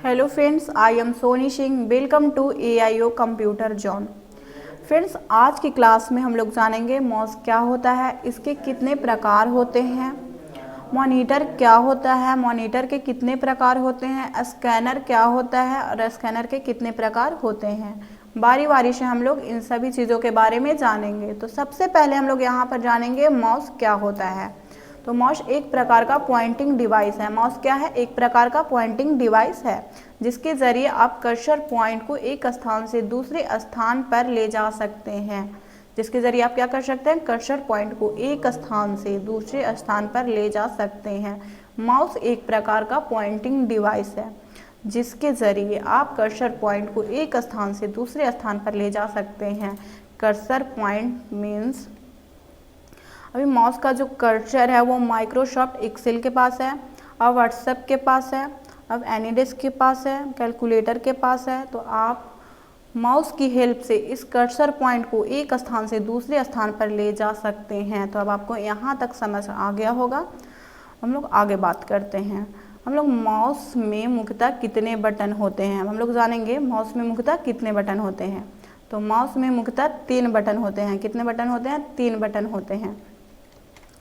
Hello friends, I am Soni Singh. Welcome to AIO computer zone. Friends, आज की class में हम लोग जानेंगे माउस क्या होता है, इसके कितने प्रकार होते हैं, मॉनिटर क्या होता है, मॉनिटर के कितने प्रकार होते हैं, स्कैनर क्या होता है और स्कैनर के कितने प्रकार होते हैं। बारी बारी से हम लोग इन सभी चीज़ों के बारे में जानेंगे। तो सबसे पहले हम लोग यहाँ पर जानेंगे माउस क्या होता है। तो माउस एक प्रकार का पॉइंटिंग डिवाइस है। माउस क्या है? एक प्रकार का पॉइंटिंग डिवाइस है जिसके ज़रिए आप कर्सर पॉइंट को एक स्थान से दूसरे स्थान पर ले जा सकते हैं। जिसके ज़रिए आप क्या कर सकते हैं? कर्सर पॉइंट को एक स्थान से दूसरे स्थान पर ले जा सकते हैं। माउस एक प्रकार का पॉइंटिंग डिवाइस है जिसके ज़रिए आप कर्सर पॉइंट को एक स्थान से दूसरे स्थान पर ले जा सकते हैं। कर्सर पॉइंट मीन्स अभी माउस का जो कर्सर है वो माइक्रोसॉफ्ट एक्सेल के पास है, अब व्हाट्सएप के पास है, अब एनीडेस्क के पास है, कैलकुलेटर के पास है। तो आप माउस की हेल्प से इस कर्सर पॉइंट को एक स्थान से दूसरे स्थान पर ले जा सकते हैं। तो अब आपको यहाँ तक समझ आ गया होगा। हम लोग आगे बात करते हैं। हम लोग माउस में मुख्यतः कितने बटन होते हैं हम लोग जानेंगे। माउस में मुख्यतः कितने बटन होते हैं? तो माउस में मुख्यतः 3 बटन होते हैं। कितने बटन होते हैं? 3 बटन होते हैं।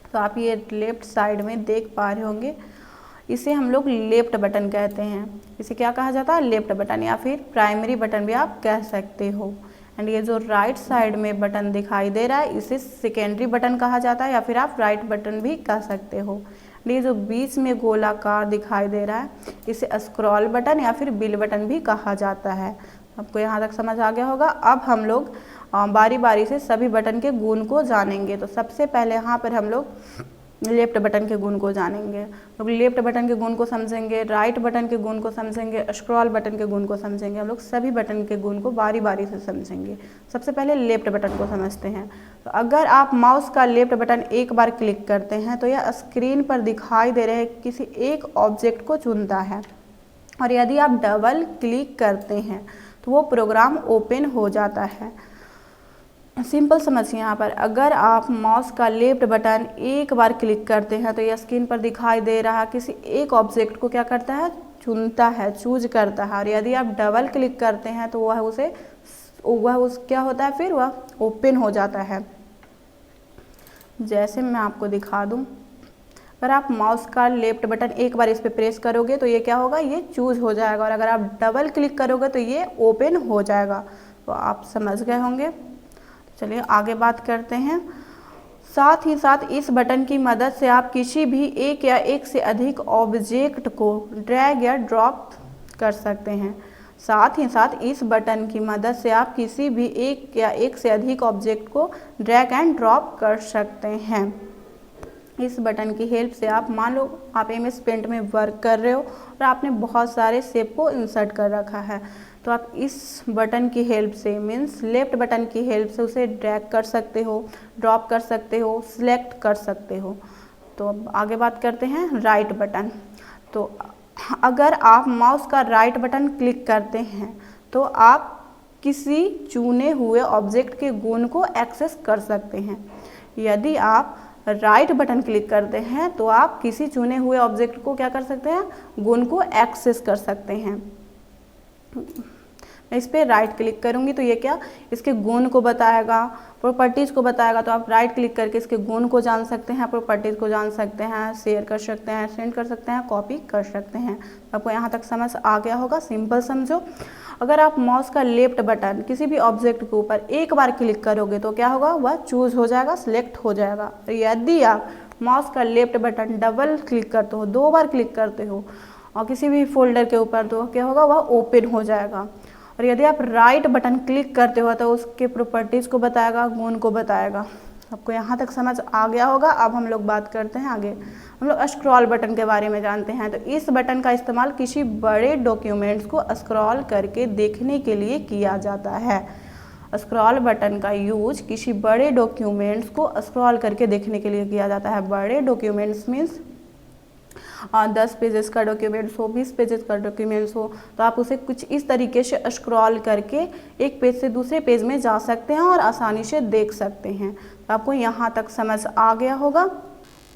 तो आप ये लेफ्ट साइड में देख पा रहे होंगे, इसे हम लोग लेफ्ट बटन कहते हैं। इसे क्या कहा जाता है? लेफ्ट बटन, या फिर प्राइमरी बटन भी आप कह सकते हो। एंड ये जो राइट साइड में बटन दिखाई दे रहा है इसे सेकेंडरी बटन कहा जाता है, या फिर आप राइट बटन भी कह सकते हो। ये जो बीच में गोलाकार दिखाई दे रहा है इसे स्क्रॉल बटन या फिर बिल बटन भी कहा जाता है। आपको यहाँ तक समझ आ गया होगा। अब हम लोग बारी बारी से सभी बटन के गुण को जानेंगे। तो सबसे पहले यहाँ पर हम लोग लेफ्ट बटन के गुण को जानेंगे। लोग लेफ्ट बटन के गुण को समझेंगे, राइट बटन के गुण को समझेंगे, स्क्रॉल बटन के गुण को समझेंगे। हम लोग सभी बटन के गुण को बारी बारी से समझेंगे। सबसे पहले लेफ्ट बटन को समझते हैं। तो अगर आप माउस का लेफ्ट बटन एक बार क्लिक करते हैं तो यह स्क्रीन पर दिखाई दे रहे किसी एक ऑब्जेक्ट को चुनता है, और यदि आप डबल क्लिक करते हैं तो वो प्रोग्राम ओपन हो जाता है। सिंपल समझिए, यहाँ पर अगर आप माउस का लेफ्ट बटन एक बार क्लिक करते हैं तो यह स्क्रीन पर दिखाई दे रहा किसी एक ऑब्जेक्ट को क्या करता है? चुनता है, चूज करता है। और यदि आप डबल क्लिक करते हैं तो वह क्या होता है? फिर वह ओपन हो जाता है। जैसे मैं आपको दिखा दूँ, अगर आप माउस का लेफ्ट बटन एक बार इस पर प्रेस करोगे तो ये क्या होगा? ये चूज हो जाएगा। और अगर आप डबल क्लिक करोगे तो ये ओपन हो जाएगा। तो आप समझ गए होंगे। चलिए आगे बात करते हैं। साथ ही साथ इस बटन की मदद से आप किसी भी एक या एक से अधिक ऑब्जेक्ट को ड्रैग या ड्रॉप कर सकते हैं। साथ ही साथ इस बटन की मदद से आप किसी भी एक या एक से अधिक ऑब्जेक्ट को ड्रैग एंड ड्रॉप कर सकते हैं। इस बटन की हेल्प से आप मान लो आप MS पेंट में वर्क कर रहे हो और आपने बहुत सारे शेप को इंसर्ट कर रखा है, तो आप इस बटन की हेल्प से मीन्स लेफ्ट बटन की हेल्प से उसे ड्रैग कर सकते हो, ड्रॉप कर सकते हो, सिलेक्ट कर सकते हो। तो अब आगे बात करते हैं राइट बटन। तो अगर आप माउस का राइट बटन क्लिक करते हैं तो आप किसी चुने हुए ऑब्जेक्ट के गुण को एक्सेस कर सकते हैं। यदि आप राइट बटन क्लिक करते हैं तो आप किसी चुने हुए ऑब्जेक्ट को क्या कर सकते हैं? गुण को एक्सेस कर सकते हैं। मैं इस पर राइट क्लिक करूंगी तो ये क्या? इसके गुण को बताएगा, प्रॉपर्टीज़ को बताएगा। तो आप राइट क्लिक करके इसके गुण को जान सकते हैं, प्रॉपर्टीज़ को जान सकते हैं, शेयर कर सकते हैं, सेंड कर सकते हैं, कॉपी कर सकते हैं। आपको यहाँ तक समझ आ गया होगा। सिंपल समझो। अगर आप माउस का लेफ्ट बटन किसी भी ऑब्जेक्ट के ऊपर एक बार क्लिक करोगे तो क्या होगा? वह चूज हो जाएगा, सिलेक्ट हो जाएगा। यदि आप माउस का लेफ्ट बटन डबल क्लिक करते हो, 2 बार क्लिक करते हो और किसी भी फोल्डर के ऊपर, तो क्या होगा? वह ओपन हो जाएगा। और यदि आप राइट बटन क्लिक करते हो तो उसके प्रॉपर्टीज़ को बताएगा, गुण को बताएगा। आपको यहाँ तक समझ आ गया होगा। अब हम लोग बात करते हैं आगे। हम लोग स्क्रॉल बटन के बारे में जानते हैं। तो इस बटन का इस्तेमाल किसी बड़े डॉक्यूमेंट्स को स्क्रॉल करके देखने के लिए किया जाता है। स्क्रॉल बटन का यूज किसी बड़े डॉक्यूमेंट्स को स्क्रॉल करके देखने के लिए किया जाता है। बड़े डॉक्यूमेंट्स मीन्स 10 पेजेस का डॉक्यूमेंट्स हो, 20 पेजेस का डॉक्यूमेंट्स हो, तो आप उसे कुछ इस तरीके से स्क्रॉल करके एक पेज से दूसरे पेज में जा सकते हैं और आसानी से देख सकते हैं। तो आपको यहाँ तक समझ आ गया होगा।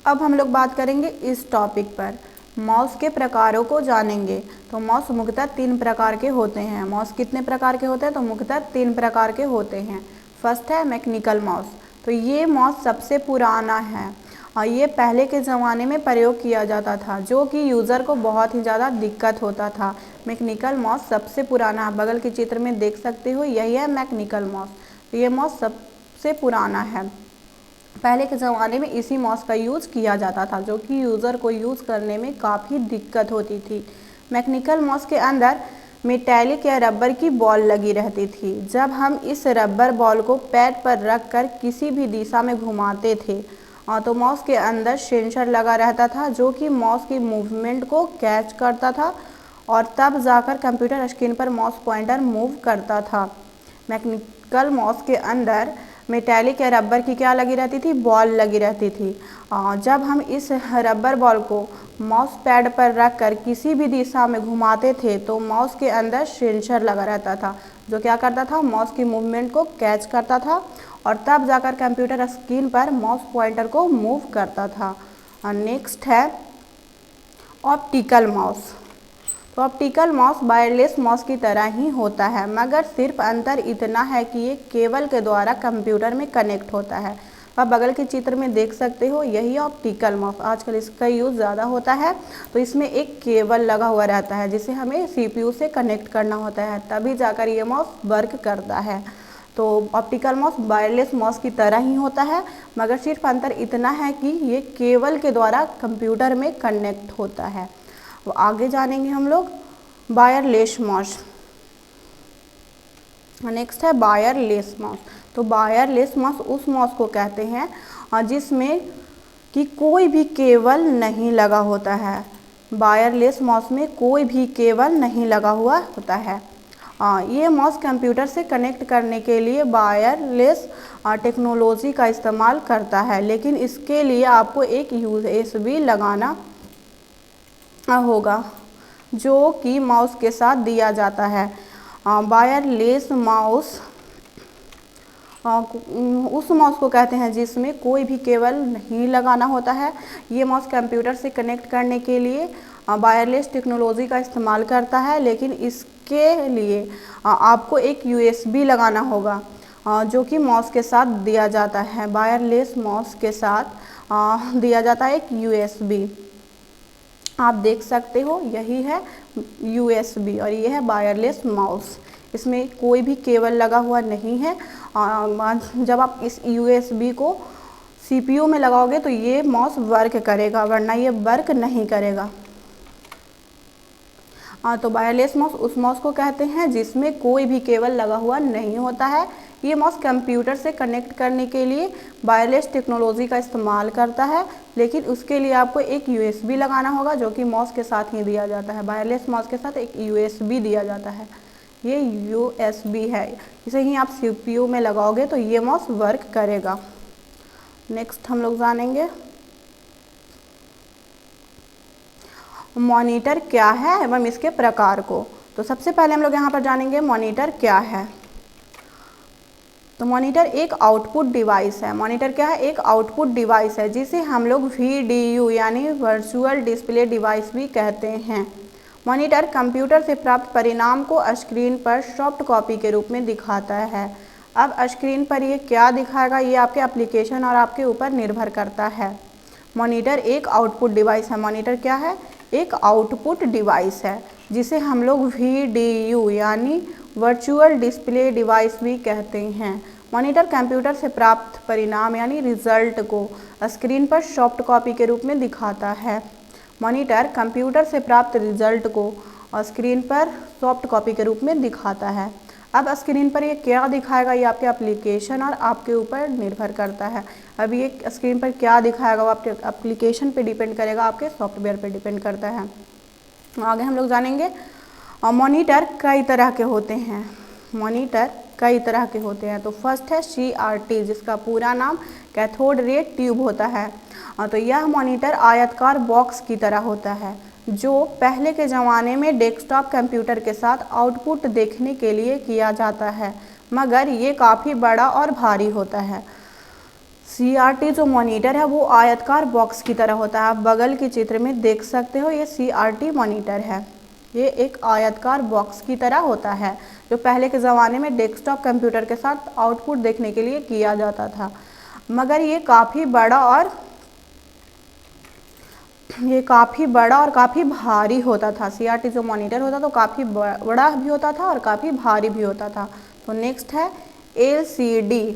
अब हम लोग बात करेंगे इस टॉपिक पर। माउस के प्रकारों को जानेंगे। तो माउस मुख्यतः 3 प्रकार के होते हैं। माउस कितने प्रकार के होते हैं? तो मुख्यतः 3 प्रकार के होते हैं। फर्स्ट है मैकेनिकल माउस। तो ये माउस सबसे पुराना है और ये पहले के ज़माने में प्रयोग किया जाता था, जो कि यूज़र को बहुत ही ज़्यादा दिक्कत होता था। मैकेनिकल माउस सबसे पुराना, बगल के चित्र में देख सकते हो, यही है मैकेनिकल माउस। तो ये माउस सबसे पुराना है। पहले के ज़माने में इसी माउस का यूज़ किया जाता था, जो कि यूज़र को यूज़ करने में काफ़ी दिक्कत होती थी। मैकेनिकल माउस के अंदर मेटालिक या रबर की बॉल लगी रहती थी। जब हम इस रबर बॉल को पैड पर रख कर किसी भी दिशा में घुमाते थे तो माउस के अंदर सेंसर लगा रहता था, जो कि माउस की मूवमेंट को कैच करता था और तब जाकर कंप्यूटर स्क्रीन पर माउस पॉइंटर मूव करता था। मैकेनिकल माउस के अंदर मेटालिक या रबर की क्या लगी रहती थी? बॉल लगी रहती थी। जब हम इस रबर बॉल को माउस पैड पर रख कर किसी भी दिशा में घुमाते थे तो माउस के अंदर सेंसर लगा रहता था, जो क्या करता था? माउस की मूवमेंट को कैच करता था और तब जाकर कंप्यूटर स्क्रीन पर माउस पॉइंटर को मूव करता था। नेक्स्ट है ऑप्टिकल माउस। तो ऑप्टिकल माउस वायरलेस माउस की तरह ही होता है, मगर सिर्फ अंतर इतना है कि ये केबल के द्वारा कंप्यूटर में कनेक्ट होता है। आप बगल के चित्र में देख सकते हो, यही ऑप्टिकल माउस। आजकल इसका यूज़ ज़्यादा होता है। तो इसमें एक केबल लगा हुआ रहता है जिसे हमें CPU से कनेक्ट करना होता है, तभी जाकर ये माउस वर्क करता है। तो ऑप्टिकल माउस वायरलेस माउस की तरह ही होता है, मगर सिर्फ अंतर इतना है कि ये केबल के द्वारा कंप्यूटर में कनेक्ट होता है। तो आगे जानेंगे हम लोग वायरलेस माउस। नेक्स्ट है वायरलेस माउस। तो वायरलेस माउस उस माउस को कहते हैं जिसमें कि कोई भी केबल नहीं लगा होता है। वायरलेस माउस में कोई भी केबल नहीं लगा हुआ होता है। ये माउस कंप्यूटर से कनेक्ट करने के लिए वायरलेस टेक्नोलॉजी का इस्तेमाल करता है, लेकिन इसके लिए आपको एक USB लगाना होगा, जो कि माउस के साथ दिया जाता है। वायरलेस माउस उस माउस को कहते हैं जिसमें कोई भी केबल नहीं लगाना होता है। ये माउस कंप्यूटर से कनेक्ट करने के लिए वायरलेस टेक्नोलॉजी का इस्तेमाल करता है, लेकिन इसके लिए आपको एक USB लगाना होगा, जो कि माउस के साथ दिया जाता है। वायरलेस माउस के साथ दिया जाता है एक USB। आप देख सकते हो, यही है USB और ये है वायरलेस माउस। इसमें कोई भी केबल लगा हुआ नहीं है। जब आप इस USB को CPU में लगाओगे तो ये माउस वर्क करेगा, वरना ये वर्क नहीं करेगा। तो वायरलेस माउस उस माउस को कहते हैं जिसमें कोई भी केबल लगा हुआ नहीं होता है। ये माउस कंप्यूटर से कनेक्ट करने के लिए वायरलेस टेक्नोलॉजी का इस्तेमाल करता है, लेकिन उसके लिए आपको एक USB लगाना होगा, जो कि माउस के साथ ही दिया जाता है। वायरलेस माउस के साथ एक USB दिया जाता है। ये USB है, इसे ही आप CPU में लगाओगे तो ये माउस वर्क करेगा। नेक्स्ट हम लोग जानेंगे मॉनिटर क्या है एवं इसके प्रकार को। तो सबसे पहले हम लोग यहाँ पर जानेंगे मॉनिटर क्या है। तो मॉनिटर एक आउटपुट डिवाइस है। मॉनिटर क्या है? एक आउटपुट डिवाइस है, जिसे हम लोग VDU यानी वर्चुअल डिस्प्ले डिवाइस भी कहते हैं। मॉनिटर कंप्यूटर से प्राप्त परिणाम को स्क्रीन पर सॉफ्ट कॉपी के रूप में दिखाता है। अब स्क्रीन पर ये क्या दिखाएगा, ये आपके एप्लीकेशन और आपके ऊपर निर्भर करता है। मॉनिटर एक आउटपुट डिवाइस है। मॉनिटर क्या है? एक आउटपुट डिवाइस है, जिसे हम लोग VDU यानी वर्चुअल डिस्प्ले डिवाइस भी कहते हैं। मॉनिटर कंप्यूटर से प्राप्त परिणाम यानी रिजल्ट को स्क्रीन पर सॉफ्ट कॉपी के रूप में दिखाता है। मॉनिटर कंप्यूटर से प्राप्त रिजल्ट को स्क्रीन पर सॉफ्ट कॉपी के रूप में दिखाता है। अब स्क्रीन पर ये क्या दिखाएगा, ये आपके एप्लीकेशन और आपके ऊपर निर्भर करता है। अब ये स्क्रीन पर क्या दिखाएगा वो आपके एप्लीकेशन पे डिपेंड करेगा, आपके सॉफ्टवेयर पे डिपेंड करता है। आगे हम लोग जानेंगे मॉनिटर कई तरह के होते हैं। मॉनिटर कई तरह के होते हैं। तो फर्स्ट है CRT, जिसका पूरा नाम कैथोड रे ट्यूब होता है। तो यह मॉनिटर आयतकार बॉक्स की तरह होता है, जो पहले के ज़माने में डेस्कटॉप कंप्यूटर के साथ आउटपुट देखने के लिए किया जाता है, मगर ये काफ़ी बड़ा और भारी होता है। CRT जो मॉनिटर है वो आयतकार बॉक्स की तरह होता है। आप बगल के चित्र में देख सकते हो, ये CRT मॉनिटर है। ये एक आयतकार बॉक्स की तरह होता है जो पहले के ज़माने में डेस्कटॉप कंप्यूटर के साथ आउटपुट देखने के लिए किया जाता था, मगर ये काफ़ी बड़ा और काफ़ी भारी होता था। CRT जो मॉनिटर होता था वो काफ़ी बड़ा भी होता था और काफ़ी भारी भी होता था। तो नेक्स्ट है LCD,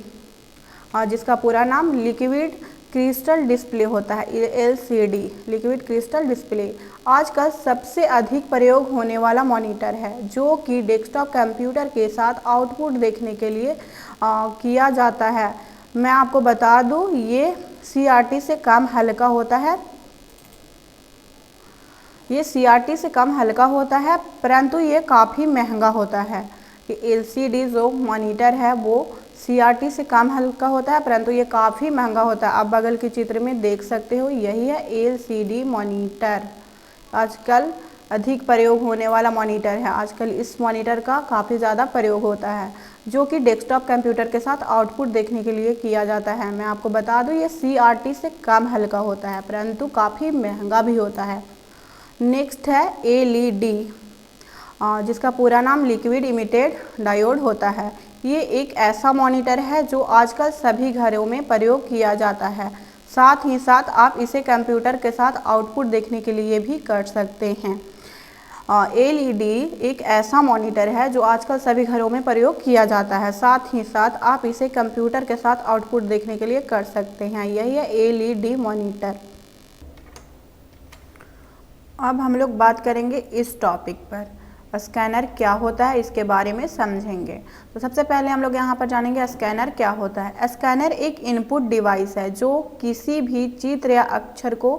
जिसका पूरा नाम लिक्विड क्रिस्टल डिस्प्ले होता है। LCD लिक्विड क्रिस्टल डिस्प्ले आजकल सबसे अधिक प्रयोग होने वाला मॉनिटर है जो कि डेस्कटॉप कंप्यूटर के साथ आउटपुट देखने के लिए किया जाता है। मैं आपको बता दूं, ये CRT से कम हल्का होता है। ये CRT से कम हल्का होता है, परंतु ये काफ़ी महंगा होता है। ये LCD जो मॉनिटर है वो CRT से कम हल्का होता है, परंतु ये काफ़ी महंगा होता है। आप बगल के चित्र में देख सकते हो, यही है LCD मॉनिटर। आजकल अधिक प्रयोग होने वाला मॉनिटर है। आजकल इस मॉनिटर का काफ़ी ज़्यादा प्रयोग होता है जो कि डेस्कटॉप कंप्यूटर के साथ आउटपुट देखने के लिए किया जाता है। मैं आपको बता दूं, ये CRT से कम हल्का होता है, परंतु काफ़ी महंगा भी होता है। नेक्स्ट है LED, जिसका पूरा नाम लिक्विड इमिटेड डायोड होता है। ये एक ऐसा मॉनिटर है जो आजकल सभी घरों में प्रयोग किया जाता है। साथ ही साथ आप इसे कंप्यूटर के साथ आउटपुट देखने के लिए भी कर सकते हैं। LED एक ऐसा मॉनिटर है जो आजकल सभी घरों में प्रयोग किया जाता है। साथ ही साथ आप इसे कंप्यूटर के साथ आउटपुट देखने के लिए कर सकते हैं। यही है LED मॉनिटर। अब हम लोग बात करेंगे इस टॉपिक पर, स्कैनर क्या होता है इसके बारे में समझेंगे। तो सबसे पहले हम लोग यहाँ पर जानेंगे स्कैनर क्या होता है। स्कैनर एक इनपुट डिवाइस है जो किसी भी चित्र या अक्षर को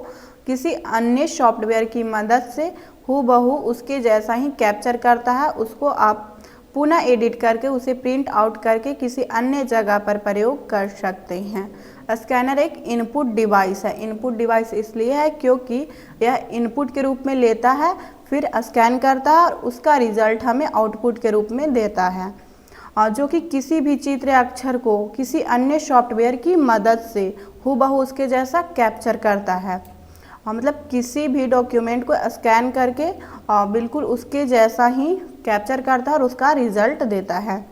किसी अन्य सॉफ्टवेयर की मदद से हूबहू उसके जैसा ही कैप्चर करता है। उसको आप पुनः एडिट करके उसे प्रिंट आउट करके किसी अन्य जगह पर प्रयोग कर सकते हैं। स्कैनर एक इनपुट डिवाइस है। इनपुट डिवाइस इसलिए है क्योंकि यह इनपुट के रूप में लेता है, फिर स्कैन करता है और उसका रिजल्ट हमें आउटपुट के रूप में देता है, जो कि किसी भी चित्र या अक्षर को किसी अन्य सॉफ्टवेयर की मदद से हूबहू उसके जैसा कैप्चर करता है। मतलब किसी भी डॉक्यूमेंट को स्कैन करके बिल्कुल उसके जैसा ही कैप्चर करता है और उसका रिजल्ट देता है,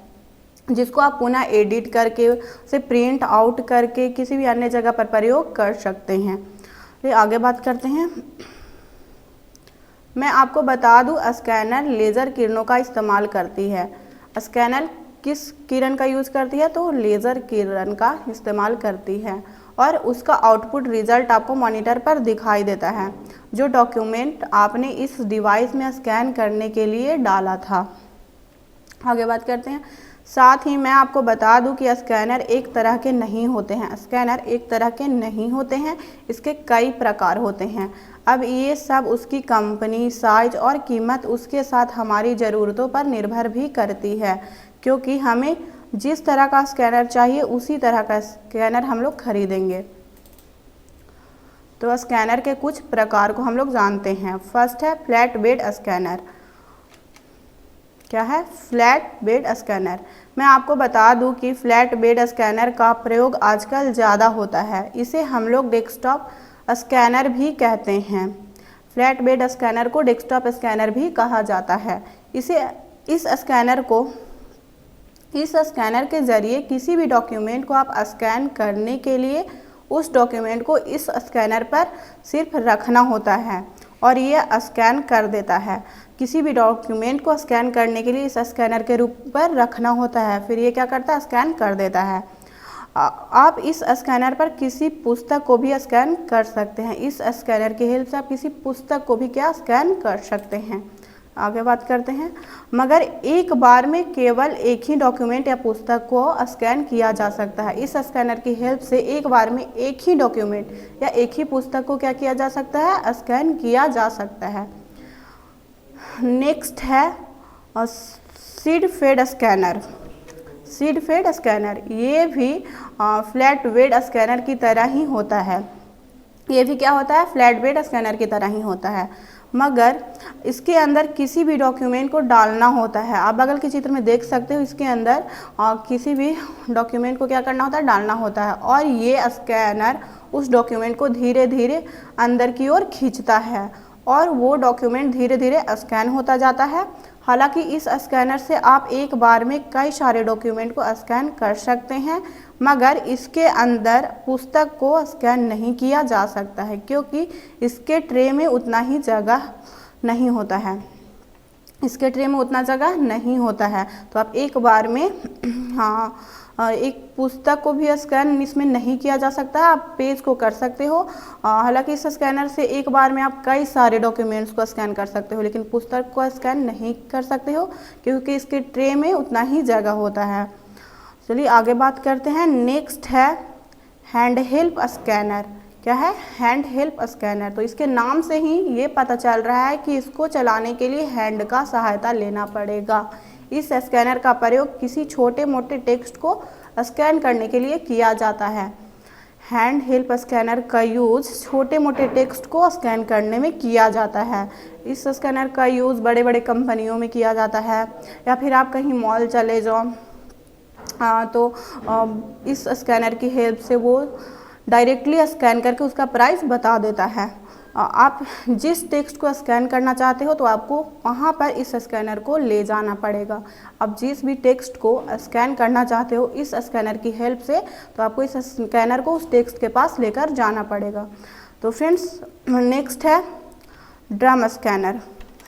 जिसको आप पुनः एडिट करके उसे प्रिंट आउट करके किसी भी अन्य जगह पर प्रयोग कर सकते हैं। तो आगे बात करते हैं। मैं आपको बता दूं, स्कैनर लेज़र किरणों का इस्तेमाल करती है। स्कैनर किस किरण का यूज़ करती है? तो लेज़र किरण का इस्तेमाल करती है और उसका आउटपुट रिजल्ट आपको मॉनिटर पर दिखाई देता है, जो डॉक्यूमेंट आपने इस डिवाइस में स्कैन करने के लिए डाला था। आगे बात करते हैं। साथ ही मैं आपको बता दूं कि स्कैनर एक तरह के नहीं होते हैं। स्कैनर एक तरह के नहीं होते हैं, इसके कई प्रकार होते हैं। अब ये सब उसकी कंपनी, साइज और कीमत उसके साथ हमारी ज़रूरतों पर निर्भर भी करती है, क्योंकि हमें जिस तरह का स्कैनर चाहिए उसी तरह का स्कैनर हम लोग खरीदेंगे। तो स्कैनर के कुछ प्रकार को हम लोग जानते हैं। फर्स्ट है फ्लैट बेड स्कैनर। क्या है? Flat bed scanner. मैं आपको बता दूं कि फ्लैट बेड स्कैनर का प्रयोग आजकल ज़्यादा होता है। इसे हम लोग डेस्कटॉप स्कैनर भी कहते हैं। फ्लैट बेड स्कैनर को डेस्कटॉप स्कैनर भी कहा जाता है। इस स्कैनर के ज़रिए किसी भी डॉक्यूमेंट को आप स्कैन करने के लिए उस डॉक्यूमेंट को इस स्कैनर पर सिर्फ रखना होता है और ये स्कैन कर देता है। किसी भी डॉक्यूमेंट को स्कैन करने के लिए इस स्कैनर के रूप पर रखना होता है, फिर ये क्या करता है? स्कैन कर देता है। आप इस स्कैनर पर किसी पुस्तक को भी स्कैन कर सकते हैं। इस स्कैनर की हेल्प से आप किसी पुस्तक को भी क्या स्कैन कर सकते हैं। आगे बात करते हैं। मगर एक बार में केवल एक ही डॉक्यूमेंट या पुस्तक को स्कैन किया जा सकता है। इस स्कैनर की हेल्प से एक बार में एक ही डॉक्यूमेंट या एक ही पुस्तक को क्या किया जा सकता है? स्कैन किया जा सकता है। नेक्स्ट है sheet fed scanner. Sheet fed scanner ये भी फ्लैट बेड स्कैनर की तरह ही होता है। ये भी क्या होता है? फ्लैट बेड स्कैनर की तरह ही होता है। मगर इसके अंदर किसी भी डॉक्यूमेंट को डालना होता है। आप बगल के चित्र में देख सकते हो, इसके अंदर किसी भी डॉक्यूमेंट को क्या करना होता है, डालना होता है, और ये स्कैनर उस डॉक्यूमेंट को धीरे धीरे अंदर की ओर खींचता है और वो डॉक्यूमेंट धीरे धीरे स्कैन होता जाता है। हालांकि इस स्कैनर से आप एक बार में कई सारे डॉक्यूमेंट को स्कैन कर सकते हैं, मगर इसके अंदर पुस्तक को स्कैन नहीं किया जा सकता है क्योंकि इसके ट्रे में उतना ही जगह नहीं होता है। इसके ट्रे में उतना जगह नहीं होता है, तो आप एक बार में एक पुस्तक को भी स्कैन इसमें नहीं किया जा सकता है। आप पेज को कर सकते हो, हालांकि इस स्कैनर से एक बार में आप कई सारे डॉक्यूमेंट्स को स्कैन कर सकते हो, लेकिन पुस्तक को स्कैन नहीं कर सकते हो क्योंकि इसके ट्रे में उतना ही जगह होता है। चलिए आगे बात करते हैं। नेक्स्ट है हैंड हेल्प स्कैनर। क्या है? Hand help scanner. तो इसके नाम से ही ये पता चल रहा है कि इसको चलाने के लिए हैंड का सहायता लेना पड़ेगा। इस स्कैनर का प्रयोग किसी छोटे मोटे टेक्स्ट को स्कैन करने के लिए किया जाता है। हैंड हेल्प स्कैनर का यूज़ छोटे मोटे टेक्स्ट को स्कैन करने में किया जाता है। इस स्कैनर का यूज़ बड़े बड़े कंपनियों में किया जाता है, या फिर आप कहीं मॉल चले जाओ तो इस स्कैनर की हेल्प से वो डायरेक्टली स्कैन करके उसका प्राइस बता देता है। आप जिस टेक्स्ट को स्कैन करना चाहते हो तो आपको वहाँ पर इस स्कैनर को ले जाना पड़ेगा। आप जिस भी टेक्स्ट को स्कैन करना चाहते हो इस स्कैनर की हेल्प से, तो आपको इस स्कैनर को उस टेक्स्ट के पास लेकर जाना पड़ेगा। तो फ्रेंड्स नेक्स्ट है ड्रम स्कैनर।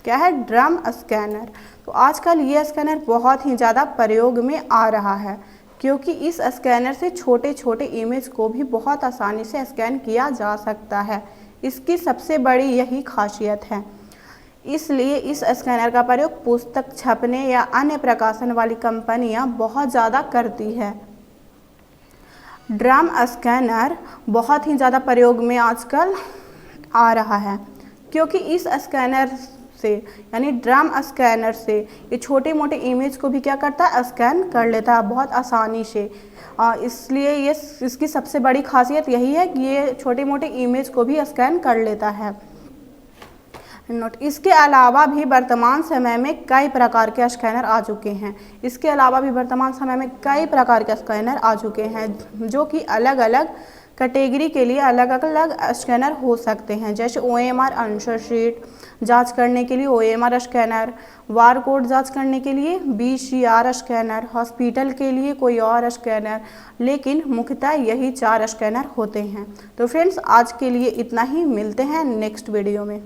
क्या है? Drum scanner. तो आजकल ये स्कैनर बहुत ही ज़्यादा प्रयोग में आ रहा है क्योंकि इस स्कैनर से छोटे छोटे इमेज को भी बहुत आसानी से स्कैन किया जा सकता है। इसकी सबसे बड़ी यही खासियत है, इसलिए इस स्कैनर का प्रयोग पुस्तक छपने या अन्य प्रकाशन वाली कंपनियां बहुत ज़्यादा करती है। ड्रम स्कैनर बहुत ही ज़्यादा प्रयोग में आजकल आ रहा है क्योंकि इस स्कैनर से यानी ड्रम स्कैनर से ये छोटे मोटे इमेज को भी क्या करता है, स्कैन कर लेता है बहुत आसानी से। इसलिए ये इसकी सबसे बड़ी खासियत यही है कि ये छोटे मोटे इमेज को भी स्कैन कर लेता है। नोट, इसके अलावा भी वर्तमान समय में कई प्रकार के स्कैनर आ चुके हैं। इसके अलावा भी वर्तमान समय में कई प्रकार के स्कैनर आ चुके हैं जो कि अलग अलग कैटेगरी के लिए अलग अलग स्कैनर हो सकते हैं। जैसे OMR आंसर शीट जांच करने के लिए OMR स्कैनर, बार कोड जांच करने के लिए BCR स्कैनर, हॉस्पिटल के लिए कोई और स्कैनर, लेकिन मुख्यतः यही 4 स्कैनर होते हैं। तो फ्रेंड्स आज के लिए इतना ही, मिलते हैं नेक्स्ट वीडियो में।